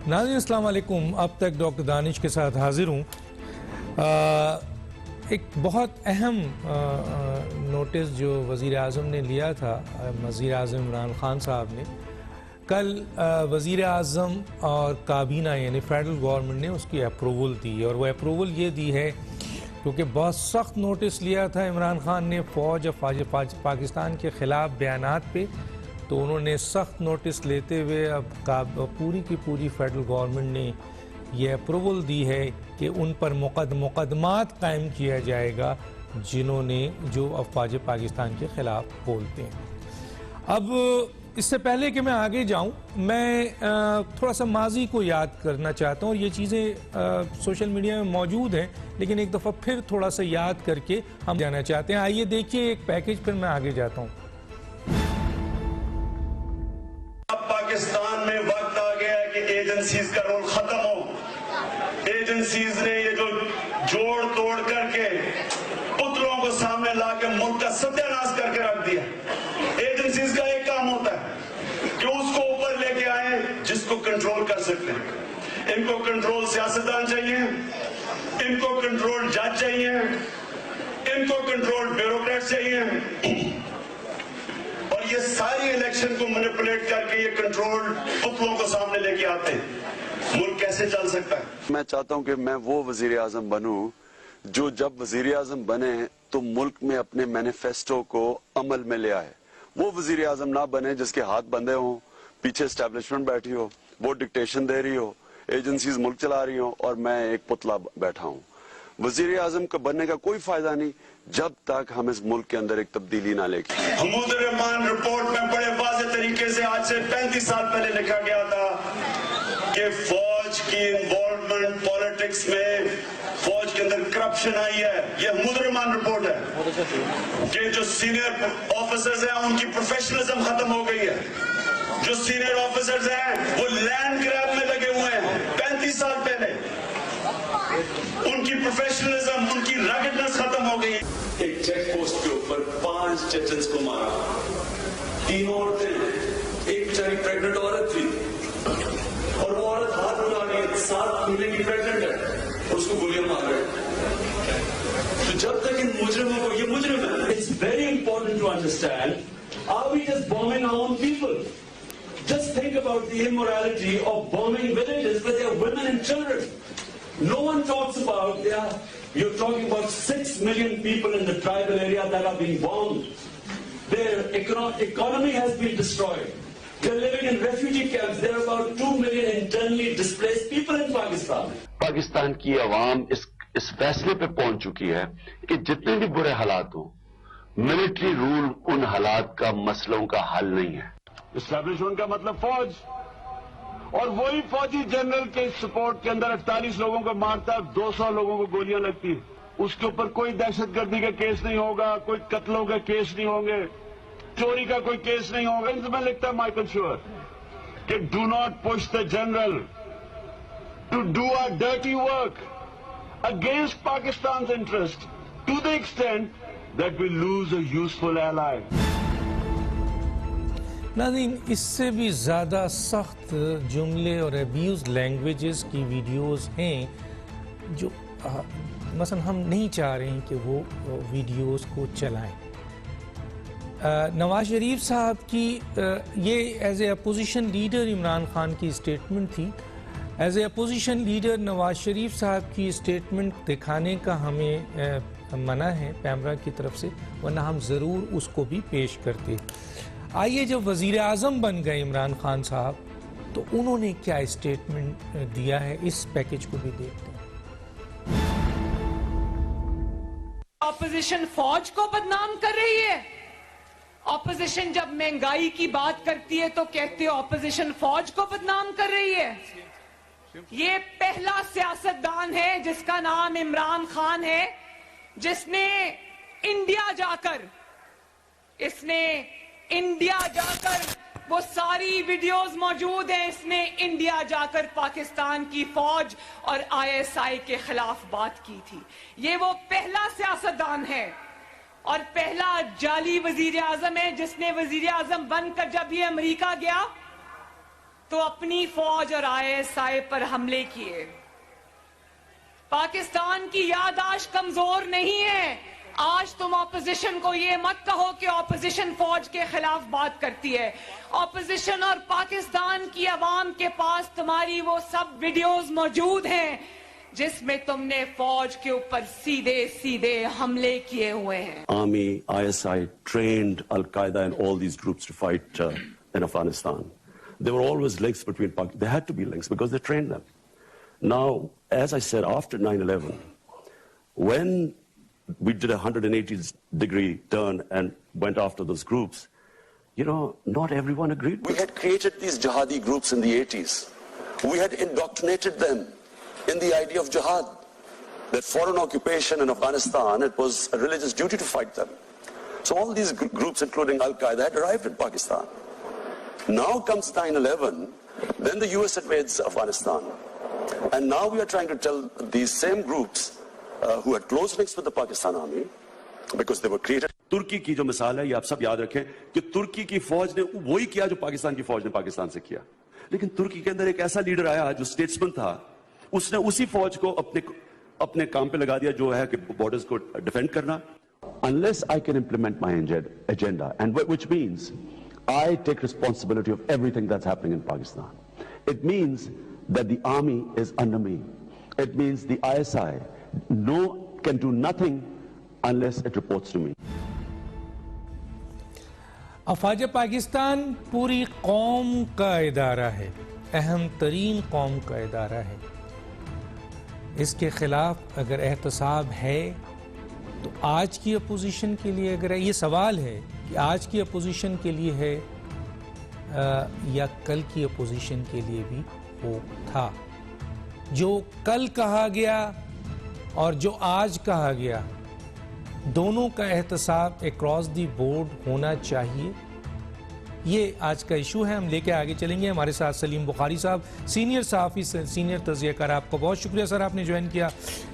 ناظرین السلام علیکم. اب تک ڈاکٹر دانش کے ساتھ حاضر ہوں. ایک بہت اہم نوٹس جو وزیر اعظم نے لیا تھا، وزیر اعظم عمران خان صاحب نے کل وزیر اعظم اور کابینہ یعنی فیڈرل گورنمنٹ نے اس کی اپروول دی، اور وہ اپروول یہ دی ہے کیونکہ بہت سخت نوٹس لیا تھا عمران خان نے فوج اور پاکستان کے خلاف بیانات پہ، تو انہوں نے سخت نوٹس لیتے ہوئے اب پوری کی پوری فیڈرل گورنمنٹ نے یہ اپروول دی ہے کہ ان پر مقدمات قائم کیا جائے گا جو افواج پاکستان کے خلاف بولتے ہیں. اب اس سے پہلے کہ میں آگے جاؤں، میں تھوڑا سا ماضی کو یاد کرنا چاہتا ہوں، اور یہ چیزیں سوشل میڈیا میں موجود ہیں لیکن ایک دفعہ پھر تھوڑا سا یاد کر کے ہم جانا چاہتے ہیں. آئیے دیکھیے ایک پیکج، پھر میں آگے جاتا ہوں. پاکستان میں وقت آ گیا ہے کہ ایجنسیز کا رول ختم ہو. ایجنسیز نے یہ جو جوڑ توڑ کر کے پتلوں کو سامنے لا کے ملک کا ستیہ ناش کر کے رکھ دیا. ایجنسیز کا ایک کام ہوتا ہے کہ اس کو اوپر لے کے آئیں جس کو کنٹرول کر سکتے ہیں. ان کو کنٹرول سیاستدان چاہیے، ان کو کنٹرول جج چاہیے، ان کو کنٹرول بیوروکریٹ چاہیے، اور یہ ساری الیکشن کو مینیپولیٹ کر کے یہ کنٹرول پتلوں کو سامنے لے کے آتے ہیں. ملک کیسے چل سکتا ہے؟ میں چاہتا ہوں کہ میں وہ وزیر اعظم بنوں جو جب وزیر اعظم بنے تو ملک میں اپنے مینیفیسٹو کو عمل میں لے آئے. وہ وزیر اعظم نہ بنے جس کے ہاتھ بندھے ہوں، پیچھے اسٹیبلشمنٹ بیٹھی ہو، وہ ڈکٹیشن دے رہی ہو، ایجنسیز ملک چلا رہی ہوں اور میں ایک پتلا بیٹھا ہوں. وزیر اعظم کا بننے کا کوئی فائدہ نہیں جب تک ہم اس ملک کے اندر ایک تبدیلی نہ لے کے. حمود الرحمان رپورٹ میں بڑے واضح طریقے سے آج سے 35 سال پہلے لکھا گیا تھا کہ فوج کی انوالومنٹ پالیٹکس میں، فوج کے اندر کرپشن آئی ہے. یہ حمود الرحمان رپورٹ ہے کہ جو سینئر آفیسرز ہیں ان کی پروفیشنلزم ختم ہو گئی ہے. جو سینئر آفیسرز ہیں وہ لینڈ گریب میں لگے ہوئے ہیں. 35 سال پہلے ان کی پروفیشنلزم، ان کی رگڈنس ختم ہو گئی. ایک چیک پوسٹ کے اوپر 5 چچنز کو مارا، 3 عورتیں، ایک بیچاری پریگننٹ عورت تھی، اور وہ عورت ہاتھ اٹھا رہی ہے، 7 مہینے کی پریگننٹ ہے اور اس کو گولیاں مار رہے ہیں. تو جب تک ان مجرموں کو، یہ مجرم ہے. It's very important to understand, are we just bombing our own people? Just think about the immorality of bombing villages where there are women and children. No one talks about you're talking about 6 million people in the tribal area that are being bombed. Their economy has been destroyed. They're living in refugee camps. There are about 2 million internally displaced people in Pakistan. Pakistan کی عوام اس فیصلے پہ پہنچ چکی ہے کہ جتنے بھی برے حالات ہوں، ملٹری رول ان حالات کا مسئلوں کا حل نہیں ہے. اسٹیبلشمنٹ کا مطلب فوج، اور وہی فوجی جنرل کے سپورٹ کے اندر 48 لوگوں کو مارتا، 200 لوگوں کو گولیاں لگتی. اس کے اوپر کوئی دہشت گردی کا کیس نہیں ہوگا، کوئی قتلوں کا کیس نہیں ہوں گے، چوری کا کوئی کیس نہیں ہوگا. ان سے میں لکھتا مائیکل شور کہ do not push the general to do a dirty work against Pakistan's interest to the extent that we lose a useful ally. ناظرین، اس سے بھی زیادہ سخت جملے اور ابیوز لینگویجز کی ویڈیوز ہیں جو مثلا ہم نہیں چاہ رہے ہیں کہ وہ ویڈیوز کو چلائیں. نواز شریف صاحب کی یہ as a opposition leader Imran Khan کی اسٹیٹمنٹ تھی. As a opposition leader Nawaz Sharif صاحب کی اسٹیٹمنٹ دکھانے کا ہمیں منع ہے پیمرا کی طرف سے، ورنہ ہم ضرور اس کو بھی پیش کرتے. آئیے جب وزیر اعظم بن گئے عمران خان صاحب تو انہوں نے کیا اسٹیٹمنٹ دیا ہے، اس پیکج کو بھی دیکھتے ہیں. اپوزیشن فوج کو بدنام کر رہی ہے. اپوزیشن جب مہنگائی کی بات کرتی ہے تو کہتے ہو اپوزیشن فوج کو بدنام کر رہی ہے. یہ پہلا سیاستدان ہے جس کا نام عمران خان ہے، جس نے انڈیا جا کر وہ ساری ویڈیوز موجود ہیں، اس نے انڈیا جا کر پاکستان کی فوج اور ISI کے خلاف بات کی تھی. یہ وہ پہلا سیاستدان ہے اور پہلا جعلی وزیر اعظم ہے جس نے وزیر اعظم بن کر جب یہ امریکہ گیا تو اپنی فوج اور ISI پر حملے کیے. پاکستان کی یادداشت کمزور نہیں ہے. آج تم اپوزیشن کو یہ مت کہو کہ اپوزیشن فوج کے خلاف بات کرتی ہے. اپوزیشن اور پاکستان کی عوام کے پاس تمہاری وہ سب ویڈیوز موجود ہیں جس میں تم نے فوج کے اوپر سیدھے سیدھے حملے کیے ہوئے ہیں. Army, ISI trained Al-Qaeda and all these groups to fight in Afghanistan. There were always links between Pakistan. There had to be links because they trained them. Now, as I said, after 9/11, when we did a 180-degree turn and went after those groups, you know, not everyone agreed. We had created these jihadi groups in the 80s. We had indoctrinated them in the idea of jihad. That foreign occupation in Afghanistan, it was a religious duty to fight them. So all these groups, including Al-Qaeda, had arrived in Pakistan. Now comes 9/11, then the US invades Afghanistan. And now we are trying to tell these same groups who had close links with the Pakistan army, because they were created. ترکی کی جو مثال ہے یہ آپ سب یاد رکھیں کہ ترکی کی فوج نے وہی کیا جو پاکستان کی فوج نے پاکستان سے کیا. لیکن ترکی کے اندر ایک ایسا لیڈر آیا جو اسٹیٹسمن تھا, اس نے اسی فوج کو اپنے کام پہ لگا دیا جو ہے کہ بارڈرز کو ڈیفینڈ کرنا. Unless I can implement my agenda, and which means I take responsibility of everything that's happening in Pakistan. It means that the army is under me. It means the ISI can do nothing unless it reports to me. افواج پاکستان پوری قوم کا ادارہ ہے, اہم ترین قوم کا ادارہ ہے. اس کے خلاف اگر احتساب ہے تو آج کی اپوزیشن کے لیے, اگر یہ سوال ہے کہ آج کی اپوزیشن کے لیے ہے یا کل کی اپوزیشن کے لیے بھی وہ تھا. جو کل کہا گیا اور جو آج کہا گیا, دونوں کا احتساب اکراس دی بورڈ ہونا چاہیے. یہ آج کا ایشو ہے. ہم لے کے آگے چلیں گے. ہمارے ساتھ سلیم بخاری صاحب, سینئر صحافی, سینئر تجزیہ کار. آپ کا بہت شکریہ سر, آپ نے جوائن کیا.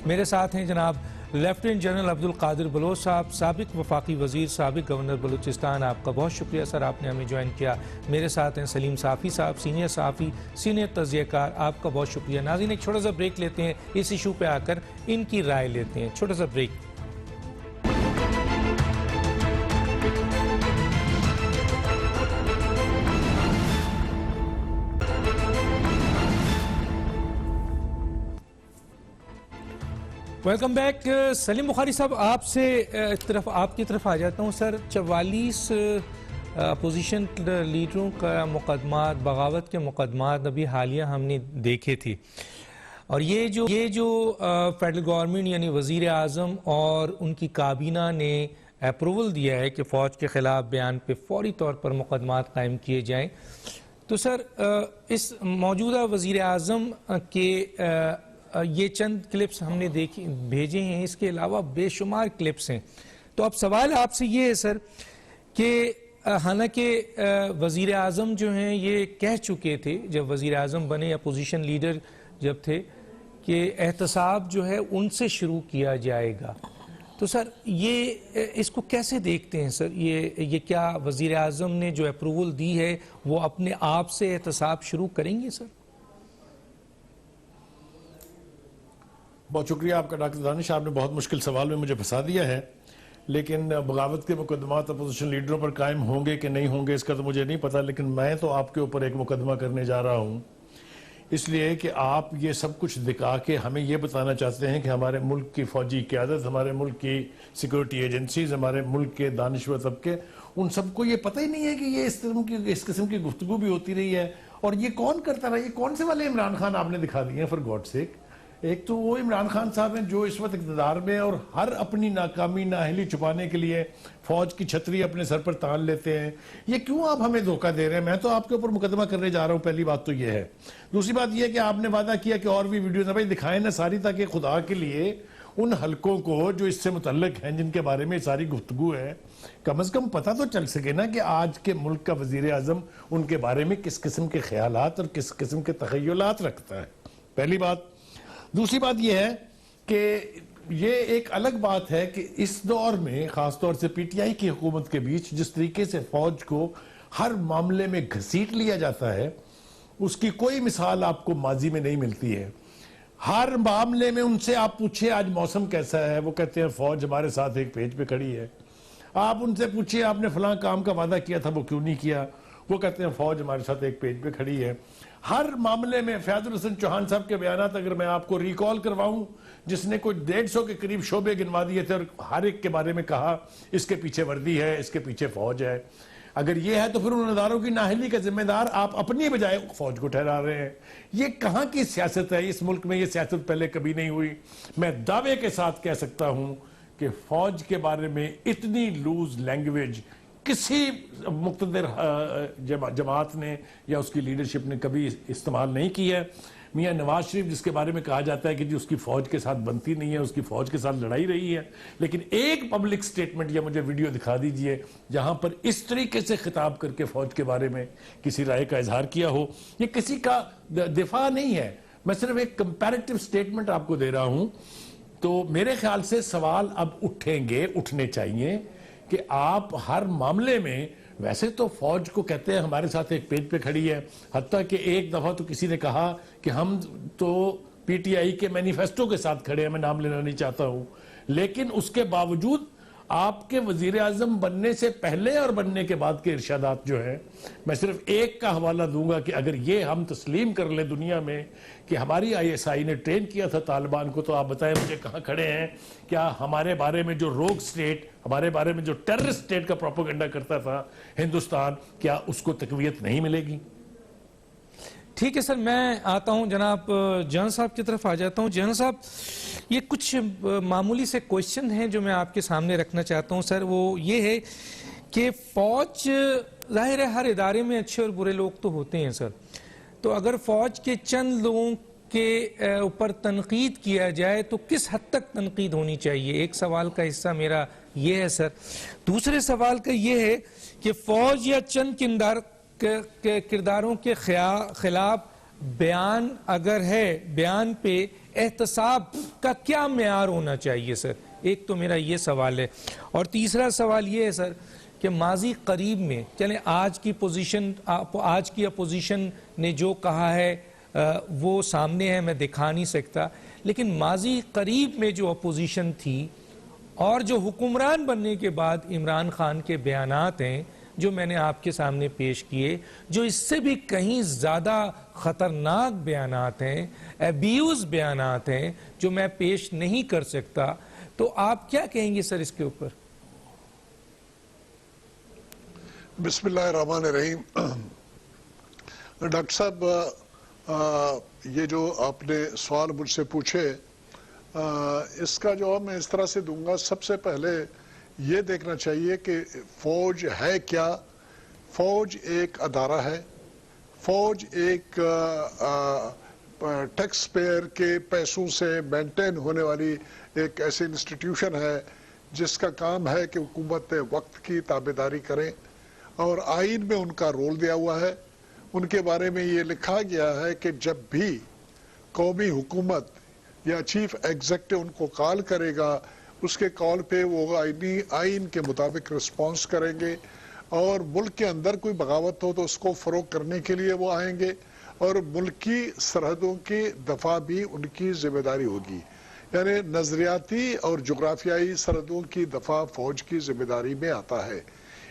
میرے ساتھ ہیں جناب لیفٹیننٹ جنرل عبدالقادر بلوچ صاحب, سابق وفاقی وزیر, سابق گورنر بلوچستان. آپ کا بہت شکریہ سر, آپ نے ہمیں جوائن کیا. میرے ساتھ ہیں سلیم صافی صاحب, سینئر صحافی, سینئر تجزیہ کار. آپ کا بہت شکریہ. ناظرین, ایک چھوٹا سا بریک لیتے ہیں, اس ایشو پہ آ کر ان کی رائے لیتے ہیں. چھوٹا سا break. Welcome back. Saleem Bukhari صاحب, آپ کی طرف آ جاتا ہوں سر. 44 اپوزیشن لیڈروں کا مقدمات, بغاوت کے مقدمات ابھی حالیہ ہم نے دیکھے تھے, اور یہ جو فیڈرل گورنمنٹ یعنی وزیر اعظم اور ان کی کابینہ نے اپروول دیا ہے کہ فوج کے خلاف بیان پہ فوری طور پر مقدمات قائم کیے جائیں, تو سر اس موجودہ وزیر اعظم کے یہ چند کلپس ہم نے بھیجے ہیں, اس کے علاوہ بے شمار کلپس ہیں. تو اب سوال آپ سے یہ ہے سر کہ حالانکہ وزیر اعظم جو ہیں یہ کہہ چکے تھے جب وزیر اعظم بنے, اپوزیشن لیڈر جب تھے, کہ احتساب جو ہے ان سے شروع کیا جائے گا. تو سر یہ اس کو کیسے دیکھتے ہیں سر؟ یہ کیا وزیر اعظم نے جو اپروول دی ہے وہ اپنے آپ سے احتساب شروع کریں گے سر؟ بہت شکریہ آپ کا ڈاکٹر دانش, آپ نے بہت مشکل سوال میں مجھے پھنسا دیا ہے. لیکن بغاوت کے مقدمات اپوزیشن لیڈروں پر قائم ہوں گے کہ نہیں ہوں گے اس کا تو مجھے نہیں پتا, لیکن میں تو آپ کے اوپر ایک مقدمہ کرنے جا رہا ہوں, اس لیے کہ آپ یہ سب کچھ دکھا کے ہمیں یہ بتانا چاہتے ہیں کہ ہمارے ملک کی فوجی قیادت, ہمارے ملک کی سیکورٹی ایجنسیز, ہمارے ملک کے دانشور طبقے, ان سب کو یہ پتہ ہی نہیں ہے کہ یہ اس قسم کی گفتگو بھی ہوتی رہی ہے. اور یہ کون کرتا رہا؟ یہ کون سے والے عمران خان آپ نے دکھا دیے ہیں فار گاڈ سیک؟ ایک تو وہ عمران خان صاحب ہیں جو اس وقت اقتدار میں اور ہر اپنی ناکامی نااہلی چھپانے کے لیے فوج کی چھتری اپنے سر پر تان لیتے ہیں. یہ کیوں آپ ہمیں دھوکہ دے رہے ہیں؟ میں تو آپ کے اوپر مقدمہ کرنے جا رہا ہوں. پہلی بات تو یہ ہے. دوسری بات یہ کہ آپ نے وعدہ کیا کہ اور بھی ویڈیوز ہیں, بھائی دکھائیں نا ساری, تاکہ خدا کے لیے ان حلقوں کو جو اس سے متعلق ہیں, جن کے بارے میں ساری گفتگو ہے, کم از کم پتہ تو چل سکے نا کہ آج کے ملک کا وزیر اعظم ان کے بارے میں کس قسم کے خیالات اور کس قسم کے تخیلات رکھتا ہے. پہلی بات. دوسری بات یہ ہے کہ یہ ایک الگ بات ہے کہ اس دور میں خاص طور سے پی ٹی آئی کی حکومت کے بیچ جس طریقے سے فوج کو ہر معاملے میں گھسیٹ لیا جاتا ہے, اس کی کوئی مثال آپ کو ماضی میں نہیں ملتی ہے. ہر معاملے میں ان سے آپ پوچھیں آج موسم کیسا ہے, وہ کہتے ہیں فوج ہمارے ساتھ ایک پیج پہ کھڑی ہے. آپ ان سے پوچھیں آپ نے فلاں کام کا وعدہ کیا تھا وہ کیوں نہیں کیا, وہ کہتے ہیں فوج ہمارے ساتھ ایک پیج پہ کھڑی ہے. ہر معاملے میں فیاض الحسن چوہان صاحب کے بیانات اگر میں آپ کو ریکال کرواؤں, جس نے کوئی 150 کے قریب شعبے گنوا دیے تھے اور ہر ایک کے بارے میں کہا اس کے پیچھے وردی ہے, اس کے پیچھے فوج ہے. اگر یہ ہے تو پھر ان اداروں کی نااہلی کا ذمہ دار آپ اپنی بجائے فوج کو ٹھہرا رہے ہیں. یہ کہاں کی سیاست ہے؟ اس ملک میں یہ سیاست پہلے کبھی نہیں ہوئی. میں دعوے کے ساتھ کہہ سکتا ہوں کہ فوج کے بارے میں اتنی لوز لینگویج کسی مقتدر جماعت نے یا اس کی لیڈرشپ نے کبھی استعمال نہیں کی ہے. میاں نواز شریف جس کے بارے میں کہا جاتا ہے کہ جی اس کی فوج کے ساتھ بنتی نہیں ہے, اس کی فوج کے ساتھ لڑائی رہی ہے, لیکن ایک پبلک سٹیٹمنٹ یا مجھے ویڈیو دکھا دیجئے جہاں پر اس طریقے سے خطاب کر کے فوج کے بارے میں کسی رائے کا اظہار کیا ہو. یہ کسی کا دفاع نہیں ہے, میں صرف ایک کمپیریٹیو سٹیٹمنٹ آپ کو دے رہا ہوں. تو میرے خیال سے سوال اب اٹھنے چاہیے کہ آپ ہر معاملے میں, ویسے تو فوج کو کہتے ہیں ہمارے ساتھ ایک پیج پہ کھڑی ہے, حتیٰ کہ ایک دفعہ تو کسی نے کہا کہ ہم تو پی ٹی آئی کے مینیفیسٹو کے ساتھ کھڑے ہیں, میں نام لینا نہیں چاہتا ہوں, لیکن اس کے باوجود آپ کے وزیر اعظم بننے سے پہلے اور بننے کے بعد کے ارشادات جو ہیں, میں صرف ایک کا حوالہ دوں گا کہ اگر یہ ہم تسلیم کر لیں دنیا میں کہ ہماری آئی ایس آئی نے ٹرین کیا تھا طالبان کو, تو آپ بتائیں مجھے کہاں کھڑے ہیں. کیا ہمارے بارے میں جو روگ سٹیٹ, ہمارے بارے میں جو ٹیررسٹ سٹیٹ کا پروپیگنڈا کرتا تھا ہندوستان, کیا اس کو تقویت نہیں ملے گی؟ ٹھیک ہے سر, میں آتا ہوں جناب جہاں صاحب کی طرف آ جاتا ہوں. جہاں صاحب, یہ کچھ معمولی سے کوشچن ہیں جو میں آپ کے سامنے رکھنا چاہتا ہوں سر. وہ یہ ہے کہ فوج, ظاہر ہے ہر ادارے میں اچھے اور برے لوگ تو ہوتے ہیں سر, تو اگر فوج کے چند لوگوں کے اوپر تنقید کیا جائے تو کس حد تک تنقید ہونی چاہیے؟ ایک سوال کا حصہ میرا یہ ہے سر. دوسرے سوال کا یہ ہے کہ فوج یا چند کرداروں کے خلاف بیان اگر ہے, بیان پہ احتساب کا کیا معیار ہونا چاہیے سر؟ ایک تو میرا یہ سوال ہے. اور تیسرا سوال یہ ہے سر کہ ماضی قریب میں, چلیں آج کی اپوزیشن نے جو کہا ہے وہ سامنے ہے, میں دکھا نہیں سکتا, لیکن ماضی قریب میں جو اپوزیشن تھی اور جو حکمران بننے کے بعد عمران خان کے بیانات ہیں جو میں نے آپ کے سامنے پیش کیے, جو اس سے بھی کہیں زیادہ خطرناک بیانات ہیں, ایبیوز بیانات ہیں جو میں پیش نہیں کر سکتا, تو آپ کیا کہیں گے سر اس کے اوپر؟ بسم اللہ الرحمن الرحیم. ڈاکٹر صاحب, یہ جو آپ نے سوال مجھ سے پوچھے, اس کا جواب میں اس طرح سے دوں گا. سب سے پہلے یہ دیکھنا چاہیے کہ فوج ہے کیا. فوج ایک ادارہ ہے, فوج ایک ٹیکس پیئر کے پیسوں سے مینٹین ہونے والی ایک ایسی انسٹیٹیوشن ہے جس کا کام ہے کہ حکومت وقت کی تابعداری کریں, اور آئین میں ان کا رول دیا ہوا ہے. ان کے بارے میں یہ لکھا گیا ہے کہ جب بھی قومی حکومت یا چیف ایگزیکٹو ان کو کال کرے گا, اس کے کال پہ وہ آئین کے مطابق رسپانس کریں گے, اور ملک کے اندر کوئی بغاوت ہو تو اس کو فروغ کرنے کے لیے وہ آئیں گے, اور ملکی سرحدوں کی دفاع بھی ان کی ذمہ داری ہوگی. یعنی نظریاتی اور جغرافیائی سرحدوں کی دفاع فوج کی ذمہ داری میں آتا ہے.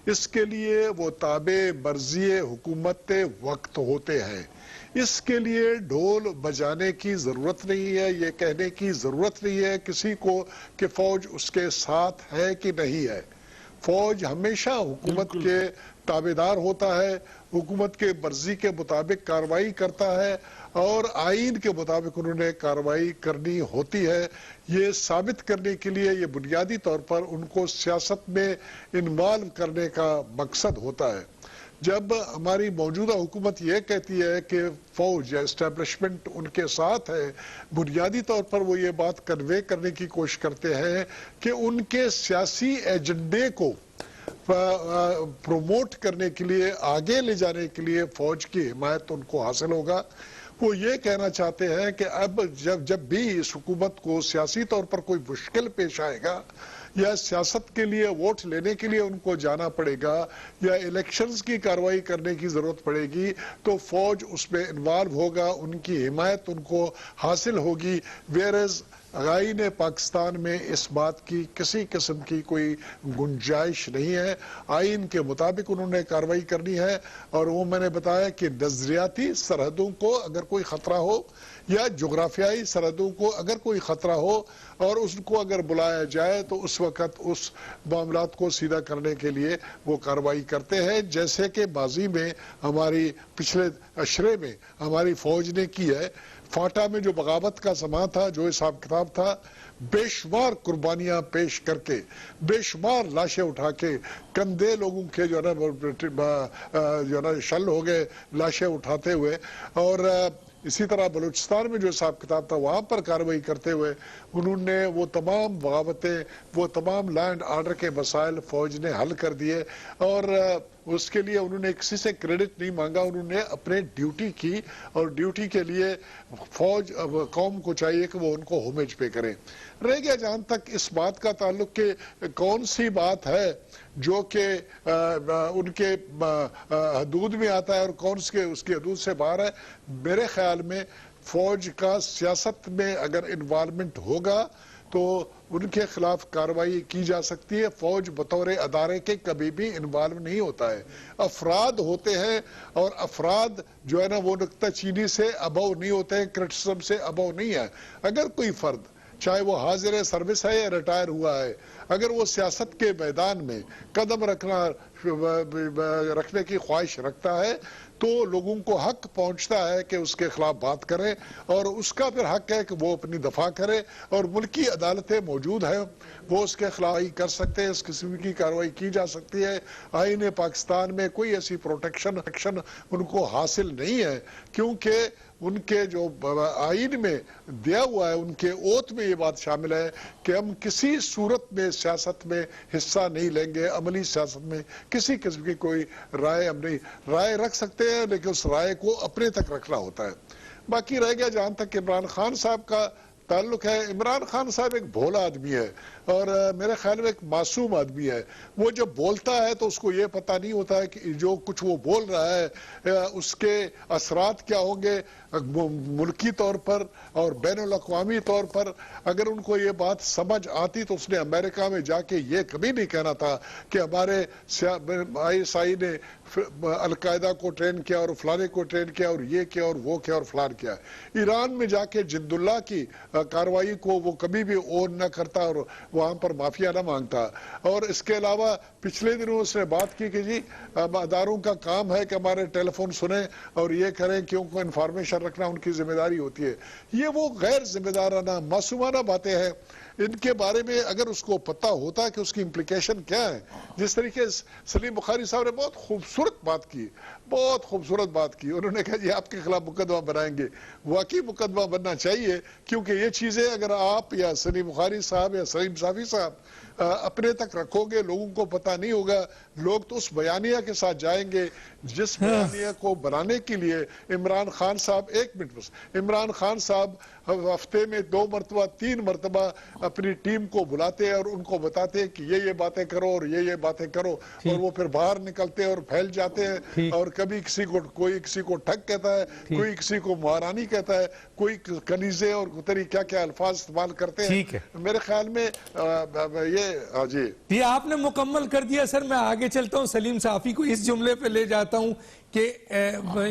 اس کے لیے وہ تابع مرضی حکومت وقت ہوتے ہیں. اس کے لیے ڈھول بجانے کی ضرورت نہیں ہے, یہ کہنے کی ضرورت نہیں ہے کسی کو کہ فوج اس کے ساتھ ہے کہ نہیں ہے. فوج ہمیشہ حکومت کے تابعدار ہوتا ہے, حکومت کے مرضی کے مطابق کارروائی کرتا ہے, اور آئین کے مطابق انہوں نے کارروائی کرنی ہوتی ہے. یہ ثابت کرنے کے لیے یہ بنیادی طور پر ان کو سیاست میں انوالو کرنے کا مقصد ہوتا ہے. جب ہماری موجودہ حکومت یہ کہتی ہے کہ فوج یا اسٹیبلشمنٹ ان کے ساتھ ہے, بنیادی طور پر وہ یہ بات کنوے کرنے کی کوشش کرتے ہیں کہ ان کے سیاسی ایجنڈے کو پروموٹ کرنے کے لیے, آگے لے جانے کے لیے فوج کی حمایت ان کو حاصل ہوگا. وہ یہ کہنا چاہتے ہیں کہ اب جب بھی اس حکومت کو سیاسی طور پر کوئی مشکل پیش آئے گا یا سیاست کے لیے ووٹ لینے کے لیے ان کو جانا پڑے گا یا الیکشنز کی کارروائی کرنے کی ضرورت پڑے گی تو فوج اس میں انوالو ہوگا، ان کی حمایت ان کو حاصل ہوگی. ویئرز آئین پاکستان میں اس بات کی کسی قسم کی کوئی گنجائش نہیں ہے. آئین کے مطابق انہوں نے کارروائی کرنی ہے، اور وہ میں نے بتایا کہ نظریاتی سرحدوں کو اگر کوئی خطرہ ہو یا جغرافیائی سرحدوں کو اگر کوئی خطرہ ہو اور اس کو اگر بلایا جائے تو اس وقت اس معاملات کو سیدھا کرنے کے لیے وہ کارروائی کرتے ہیں، جیسے کہ ماضی میں ہماری پچھلے اشرے میں ہماری فوج نے کی ہے. فاٹا میں جو بغاوت کا زمان تھا، جو حساب کتاب تھا، بے شمار قربانیاں پیش کر کے، بے شمار لاشیں اٹھا کے، کندھے لوگوں کے جو ہے نا شل ہو گئے لاشیں اٹھاتے ہوئے، اور اسی طرح بلوچستان میں جو حساب کتاب تھا وہاں پر کارروائی کرتے ہوئے انہوں نے وہ تمام بغاوتیں، وہ تمام لینڈ آرڈر کے مسائل فوج نے حل کر دیے، اور اس کے لیے انہوں نے کسی سے کریڈٹ نہیں مانگا. انہوں نے اپنے ڈیوٹی کی، اور ڈیوٹی کے لیے فوج قوم کو چاہیے کہ وہ ان کو ہومیج پے کریں. رہ گیا جہاں تک اس بات کا تعلق کہ کون سی بات ہے جو کہ ان کے حدود میں آتا ہے اور کون اس کے حدود سے باہر ہے، میرے خیال میں فوج کا سیاست میں اگر انوالومنٹ ہوگا تو ان کے خلاف کارروائی کی جا سکتی ہے. فوج بطور ادارے کے کبھی بھی انوالو نہیں ہوتا ہے، افراد ہوتے ہیں، اور افراد جو ہے نا وہ نکتہ چینی سے ابو نہیں ہوتے ہیں، کرٹیسزم سے ابو نہیں ہے. اگر کوئی فرد چاہے وہ حاضر سروس ہے یا ریٹائر ہوا ہے، اگر وہ سیاست کے میدان میں قدم رکھنے کی خواہش رکھتا ہے تو لوگوں کو حق پہنچتا ہے کہ اس کے خلاف بات کریں، اور اس کا پھر حق ہے کہ وہ اپنی دفاع کرے، اور ملکی عدالتیں موجود ہیں، وہ اس کے خلاف کر سکتے ہیں، اس قسم کی کارروائی کی جا سکتی ہے. آئین پاکستان میں کوئی ایسی پروٹیکشن ان کو حاصل نہیں ہے، کیونکہ ان کے جو آئین میں دیا ہوا ہے، ان کے اوت میں یہ بات شامل ہے کہ ہم کسی صورت میں سیاست میں حصہ نہیں لیں گے، عملی سیاست میں کسی قسم کی کوئی رائے ہم نہیں، رائے رکھ سکتے ہیں لیکن اس رائے کو اپنے تک رکھنا ہوتا ہے. باقی رہ گیا جہاں تک عمران خان صاحب کا تعلق ہے، عمران خان صاحب ایک بھولا آدمی ہے اور میرے خیال میں ایک معصوم آدمی ہے. وہ جب بولتا ہے تو اس کو یہ پتہ نہیں ہوتا ہے کہ جو کچھ وہ بول رہا ہے اس کے اثرات کیا ہوں گے ملکی طور پر اور بین الاقوامی طور پر. اگر ان کو یہ بات سمجھ آتی تو اس نے امریکہ میں جا کے یہ کبھی نہیں کہنا تھا کہ ہمارے ISI نے القاعدہ کو ٹرین کیا اور فلانے کو ٹرین کیا اور یہ کیا اور وہ کیا اور فلان کیا. ایران میں جا کے جند اللہ کی کارروائی کو وہ کبھی بھی اون نہ کرتا اور وہاں پر معافیا نہ مانگتا. اور اس کے علاوہ پچھلے دنوں اس نے بات کی کہ جی اداروں کا کام ہے کہ ہمارے ٹیلی فون سنیں اور یہ کریں کہ ان کو انفارمیشن رکھنا ان کی ذمہ داری ہوتی ہے. یہ وہ غیر ذمہ دارانہ معصومانہ باتیں ہیں. ان کے بارے میں اگر اس کو پتہ ہوتا کہ اس کی امپلیکیشن کیا ہے، جس طریقے سلیم بخاری صاحب نے بہت خوبصورت بات کی، بہت خوبصورت بات کی. انہوں نے کہا جی آپ کے خلاف مقدمہ بنائیں گے. واقعی مقدمہ بننا چاہیے، کیونکہ یہ چیزیں اگر آپ یا سلیم بخاری صاحب یا سلیم صافی صاحب اپنے تک رکھو گے، لوگوں کو پتہ نہیں ہوگا. لوگ تو اس بیانیہ کے ساتھ جائیں گے جس بیانیہ کو بنانے کے لیے عمران خان صاحب، ایک منٹ بس، عمران خان صاحب ہفتے میں 2 مرتبہ 3 مرتبہ اپنی ٹیم کو بلاتے ہیں اور ان کو بتاتے ہیں کہ یہ باتیں کرو اور یہ باتیں کرو، اور وہ پھر باہر نکلتے ہیں اور پھیل جاتے ہیں. اور کبھی کوئی کسی کو ٹھگ کہتا ہے، کوئی کسی کو مہارانی کہتا ہے، کوئی کنیزیں اور کیا کیا الفاظ استعمال کرتے ہیں. میرے خیال میں یہ آپ نے مکمل کر دیا. سر میں آگے چلتا ہوں، سلیم صافی کو اس جملے پہ لے جاتا ہوں کہ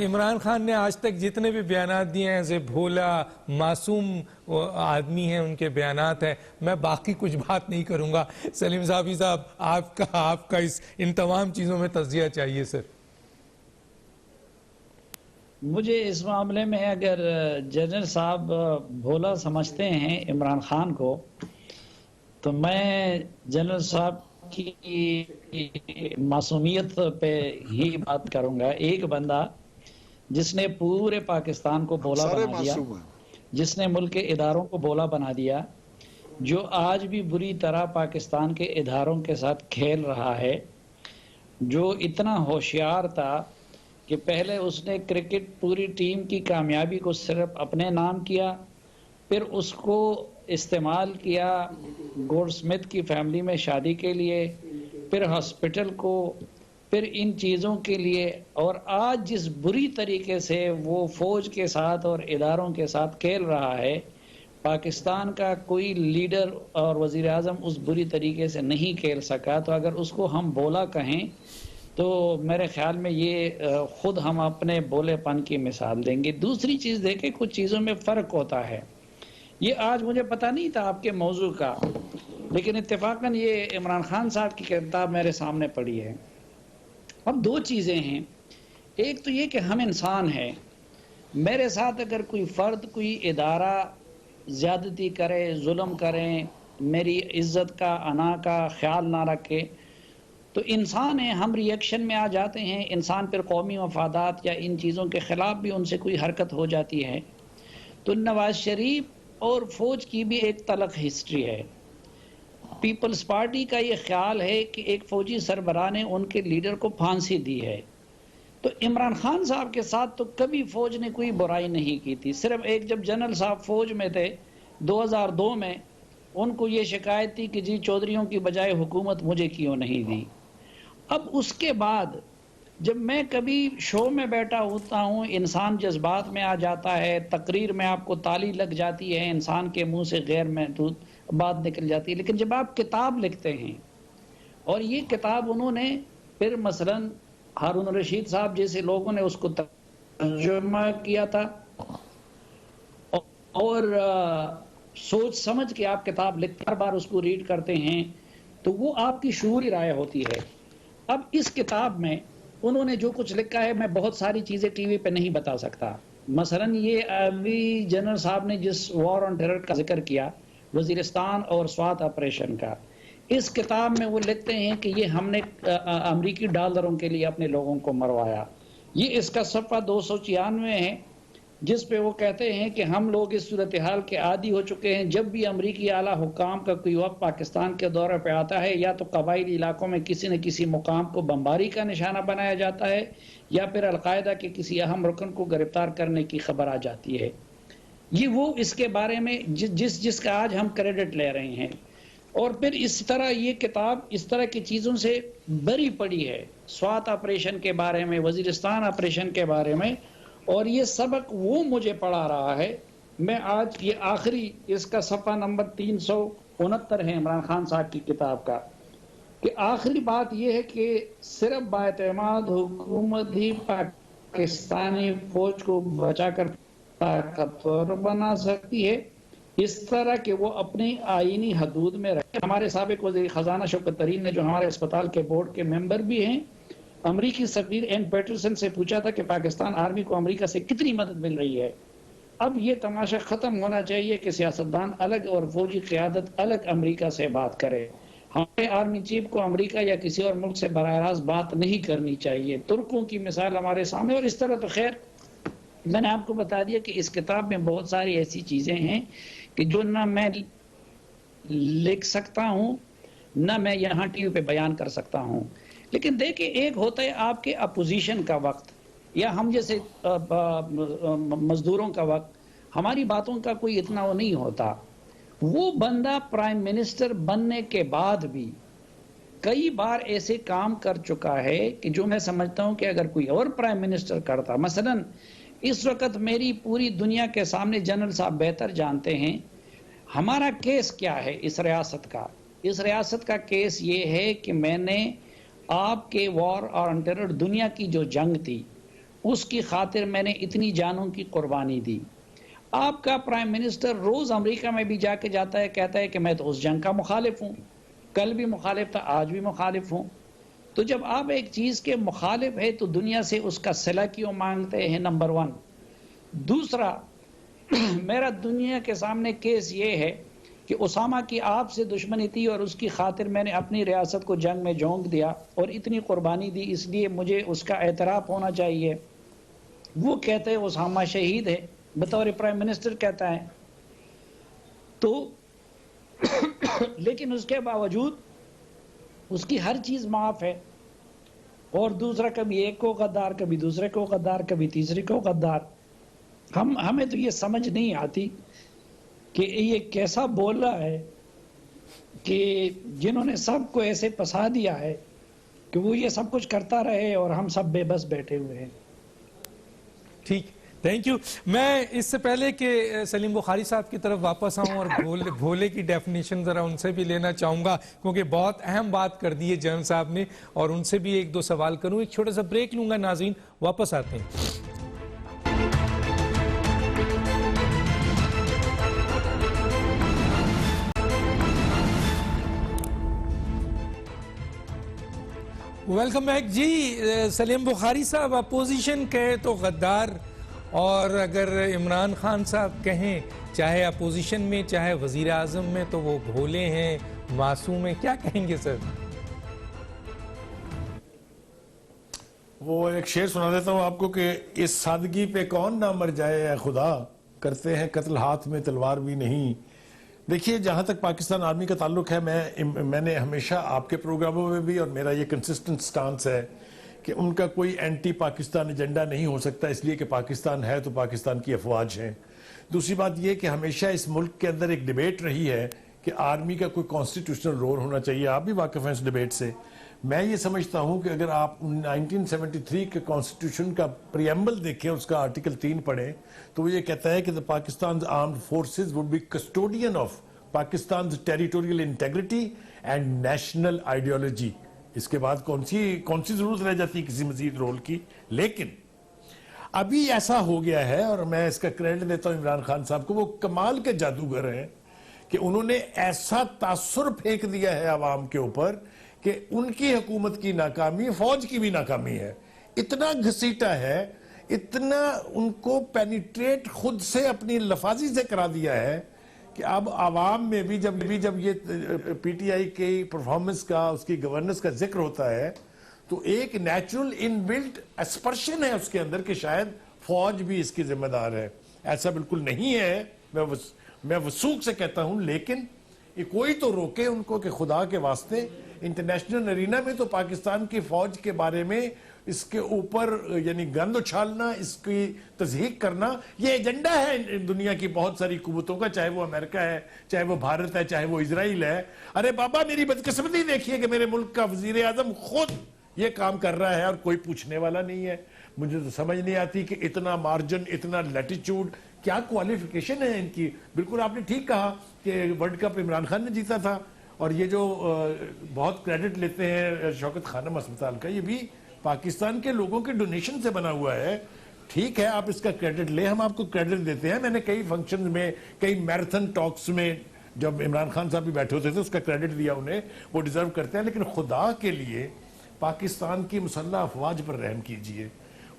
عمران خان نے آج تک جتنے بھی بیانات دیے ہیں بھولا معصوم آدمی ہیں، ان کے بیانات ہیں. میں باقی کچھ بات نہیں کروں گا. سلیم صافی صاحب آپ کا ان تمام چیزوں میں تجزیہ چاہیے. سر مجھے اس معاملے میں اگر جنرل صاحب بھولا سمجھتے ہیں عمران خان کو، تو میں جنرل صاحب کی معصومیت پہ ہی بات کروں گا. ایک بندہ جس نے پورے پاکستان کو بولا بنا دیا، جس نے ملک کے اداروں کو بولا بنا دیا، جو آج بھی بری طرح پاکستان کے اداروں کے ساتھ کھیل رہا ہے، جو اتنا ہوشیار تھا کہ پہلے اس نے کرکٹ پوری ٹیم کی کامیابی کو صرف اپنے نام کیا، پھر اس کو استعمال کیا گولڈ سمتھ کی فیملی میں شادی کے لیے، پھر ہاسپٹل کو، پھر ان چیزوں کے لیے، اور آج جس بری طریقے سے وہ فوج کے ساتھ اور اداروں کے ساتھ کھیل رہا ہے، پاکستان کا کوئی لیڈر اور وزیر اعظم اس بری طریقے سے نہیں کھیل سکا. تو اگر اس کو ہم بولا کہیں تو میرے خیال میں یہ خود ہم اپنے بولے پن کی مثال دیں گے. دوسری چیز دیکھیں، کچھ چیزوں میں فرق ہوتا ہے. یہ آج مجھے پتہ نہیں تھا آپ کے موضوع کا، لیکن اتفاقاً یہ عمران خان صاحب کی کتاب میرے سامنے پڑی ہے. اب دو چیزیں ہیں، ایک تو یہ کہ ہم انسان ہیں. میرے ساتھ اگر کوئی فرد، کوئی ادارہ زیادتی کرے، ظلم کریں، میری عزت کا، انا کا خیال نہ رکھے، تو انسان ہیں، ہم ری ایکشن میں آ جاتے ہیں. انسان پھر قومی مفادات یا ان چیزوں کے خلاف بھی ان سے کوئی حرکت ہو جاتی ہے. تو نواز شریف اور فوج کی بھی ایک تلخ ہسٹری ہے. پیپلز پارٹی کا یہ خیال ہے کہ ایک فوجی سربراہ نے ان کے لیڈر کو پھانسی دی ہے. تو عمران خان صاحب کے ساتھ تو کبھی فوج نے کوئی برائی نہیں کی تھی. صرف ایک جب جنرل صاحب فوج میں تھے 2002 میں، ان کو یہ شکایت تھی کہ جی چودھریوں کی بجائے حکومت مجھے کیوں نہیں دی. اب اس کے بعد جب میں کبھی شو میں بیٹھا ہوتا ہوں، انسان جذبات میں آ جاتا ہے، تقریر میں آپ کو تالی لگ جاتی ہے، انسان کے منہ سے غیر محدود بات نکل جاتی ہے. لیکن جب آپ کتاب لکھتے ہیں، اور یہ کتاب انہوں نے پھر مثلا ہارون رشید صاحب جیسے لوگوں نے اس کو ترجمہ کیا تھا، اور سوچ سمجھ کے آپ کتاب لکھتے ہر بار اس کو ریڈ کرتے ہیں، تو وہ آپ کی شعوری رائے ہوتی ہے. اب اس کتاب میں انہوں نے جو کچھ لکھا ہے، میں بہت ساری چیزیں ٹی وی پہ نہیں بتا سکتا. مثلا یہ ابھی جنرل صاحب نے جس وار آن ٹیرر کا ذکر کیا، وزیرستان اور سوات آپریشن کا، اس کتاب میں وہ لکھتے ہیں کہ یہ ہم نے امریکی ڈالروں کے لیے اپنے لوگوں کو مروایا. یہ اس کا صفحہ 296 ہے، جس پہ وہ کہتے ہیں کہ ہم لوگ اس صورتحال کے عادی ہو چکے ہیں. جب بھی امریکی اعلیٰ حکام کا کوئی وقت پاکستان کے دورے پہ آتا ہے، یا تو قبائلی علاقوں میں کسی نہ کسی مقام کو بمباری کا نشانہ بنایا جاتا ہے، یا پھر القاعدہ کے کسی اہم رکن کو گرفتار کرنے کی خبر آ جاتی ہے. یہ وہ اس کے بارے میں جس کا آج ہم کریڈٹ لے رہے ہیں. اور پھر اس طرح یہ کتاب اس طرح کی چیزوں سے بری پڑی ہے، سوات آپریشن کے بارے میں، وزیرستان آپریشن کے بارے میں. اور یہ سبق وہ مجھے پڑھا رہا ہے. میں آج یہ آخری اس کا صفحہ نمبر 369 ہے عمران خان صاحب کی کتاب کا، کہ آخری بات یہ ہے کہ صرف بااعتماد حکومت ہی پاکستانی فوج کو بچا کر طاقتور بنا سکتی ہے، اس طرح کہ وہ اپنی آئینی حدود میں رہے. ہمارے سابق وزیر خزانہ شوکت ترین نے، جو ہمارے اسپتال کے بورڈ کے ممبر بھی ہیں، امریکی سفیر این پیٹرسن سے پوچھا تھا کہ پاکستان آرمی کو امریکہ سے کتنی مدد مل رہی ہے. اب یہ تماشا ختم ہونا چاہیے کہ سیاستدان الگ اور فوجی قیادت الگ امریکہ سے بات کرے. ہمارے آرمی چیف کو امریکہ یا کسی اور ملک سے براہ راست بات نہیں کرنی چاہیے. ترکوں کی مثال ہمارے سامنے. اور اس طرح تو خیر میں نے آپ کو بتا دیا کہ اس کتاب میں بہت ساری ایسی چیزیں ہیں کہ جو نہ میں لکھ سکتا ہوں، نہ میں یہاں ٹی وی پہ بیان کر سکتا ہوں. لیکن دیکھیں، ایک ہوتا ہے آپ کے اپوزیشن کا وقت، یا ہم جیسے مزدوروں کا وقت، ہماری باتوں کا کوئی اتنا وہ نہیں ہوتا. وہ بندہ پرائم منسٹر بننے کے بعد بھی کئی بار ایسے کام کر چکا ہے کہ جو میں سمجھتا ہوں کہ اگر کوئی اور پرائم منسٹر کرتا. مثلا اس وقت میری پوری دنیا کے سامنے جنرل صاحب بہتر جانتے ہیں ہمارا کیس کیا ہے اس ریاست کا. اس ریاست کا کیس یہ ہے کہ میں نے آپ کے وار آن ٹیرر، دنیا کی جو جنگ تھی، اس کی خاطر میں نے اتنی جانوں کی قربانی دی. آپ کا پرائم منسٹر روز امریکہ میں بھی جا کے جاتا ہے، کہتا ہے کہ میں تو اس جنگ کا مخالف ہوں، کل بھی مخالف تھا، آج بھی مخالف ہوں. تو جب آپ ایک چیز کے مخالف ہے تو دنیا سے اس کا صلہ کیوں مانگتے ہیں؟ نمبر 1. دوسرا، میرا دنیا کے سامنے کیس یہ ہے کہ اسامہ کی آپ سے دشمنی تھی اور اس کی خاطر میں نے اپنی ریاست کو جنگ میں جھونک دیا اور اتنی قربانی دی، اس لیے مجھے اس کا اعتراف ہونا چاہیے. وہ کہتے ہیں اسامہ شہید ہے، بطور پرائم منسٹر کہتا ہے. تو لیکن اس کے باوجود اس کی ہر چیز معاف ہے. اور دوسرا، کبھی ایک کو غدار، کبھی دوسرے کو غدار، کبھی تیسرے کو غدار. ہمیں تو یہ سمجھ نہیں آتی کہ یہ کیسا بول رہا ہے کہ جنہوں نے سب کو ایسے پسا دیا ہے کہ وہ یہ سب کچھ کرتا رہے اور ہم سب بے بس بیٹھے ہوئے ہیں. ٹھیک، تھینک یو. میں اس سے پہلے کہ سلیم بخاری صاحب کی طرف واپس آؤں اور بھولے کی ڈیفینیشن ذرا ان سے بھی لینا چاہوں گا، کیونکہ بہت اہم بات کر دی ہے جنرل صاحب نے، اور ان سے بھی ایک دو سوال کروں. ایک چھوٹا سا بریک لوں گا ناظرین، واپس آتے ہیں. Welcome back. جی سلیم بخاری صاحب، اپوزیشن کہے تو غدار، اور اگر عمران خان صاحب کہیں چاہے اپوزیشن میں چاہے وزیر اعظم میں تو وہ بھولے ہیں، معصوم ہیں، کیا کہیں گے سر؟ وہ ایک شعر سنا دیتا ہوں آپ کو کہ اس سادگی پہ کون نہ مر جائے اے خدا، کرتے ہیں قتل ہاتھ میں تلوار بھی نہیں. دیکھیے، جہاں تک پاکستان آرمی کا تعلق ہے، میں نے ہمیشہ آپ کے پروگراموں میں بھی، اور میرا یہ کنسسٹنٹ سٹانس ہے کہ ان کا کوئی اینٹی پاکستان ایجنڈا نہیں ہو سکتا، اس لیے کہ پاکستان ہے تو پاکستان کی افواج ہیں. دوسری بات یہ کہ ہمیشہ اس ملک کے اندر ایک ڈیبیٹ رہی ہے کہ آرمی کا کوئی کانسٹیٹیوشنل رول ہونا چاہیے. آپ بھی واقف ہیں اس ڈیبیٹ سے. میں یہ سمجھتا ہوں کہ اگر آپ 1973 کے کانسٹیٹیوشن کا پریمبل دیکھیں، اس کا آرٹیکل 3 پڑھیں، تو وہ یہ کہتا ہے کہ the Pakistan's armed forces would be custodian of Pakistan's territorial integrity and national ideology. اس کے بعد کون سی ضرورت رہ جاتی ہے کسی مزید رول کی؟ لیکن ابھی ایسا ہو گیا ہے، اور میں اس کا کریڈٹ دیتا ہوں عمران خان صاحب کو، وہ کمال کے جادوگر ہیں کہ انہوں نے ایسا تاثر پھینک دیا ہے عوام کے اوپر کہ ان کی حکومت کی ناکامی فوج کی بھی ناکامی ہے. اتنا گھسیٹا ہے، اتنا ان کو پینیٹریٹ خود سے اپنی لفاظی سے کرا دیا ہے کہ اب عوام میں بھی جب یہ پی ٹی آئی کی پرفارمنس کا، اس کی گورننس کا ذکر ہوتا ہے، تو ایک نیچرل ان بلٹ اسپرشن ہے اس کے اندر کہ شاید فوج بھی اس کی ذمہ دار ہے. ایسا بالکل نہیں ہے، میں وثوق سے کہتا ہوں. لیکن یہ کوئی تو روکے ان کو کہ خدا کے واسطے انٹرنیشنل ارینا میں تو پاکستان کی فوج کے بارے میں اس کے اوپر یعنی گند اچھالنا، اس کی تضحیق کرنا، یہ ایجنڈا ہے دنیا کی بہت ساری قوتوں کا، چاہے وہ امریکہ ہے، چاہے وہ بھارت ہے، چاہے وہ اسرائیل ہے. ارے بابا، میری بدقسمتی دیکھیے کہ میرے ملک کا وزیر اعظم خود یہ کام کر رہا ہے اور کوئی پوچھنے والا نہیں ہے. مجھے تو سمجھ نہیں آتی کہ اتنا مارجن، اتنا لیٹیچیوڈ، کیا کوالیفیکیشن ہے ان کی. بالکل آپ نے ٹھیک کہا کہ ورلڈ کپ عمران خان نے جیتا تھا، اور یہ جو بہت کریڈٹ لیتے ہیں شوکت خانم اسپتال کا، یہ بھی پاکستان کے لوگوں کے ڈونیشن سے بنا ہوا ہے. ٹھیک ہے، آپ اس کا کریڈٹ لیں، ہم آپ کو کریڈٹ دیتے ہیں. میں نے کئی فنکشن میں، کئی میراتھن ٹاکس میں جب عمران خان صاحب بھی بیٹھے ہوتے تھے اس کا کریڈٹ دیا انہیں، وہ ڈیزرو کرتے ہیں. لیکن خدا کے لیے پاکستان کی مسلح افواج پر رحم کیجئے.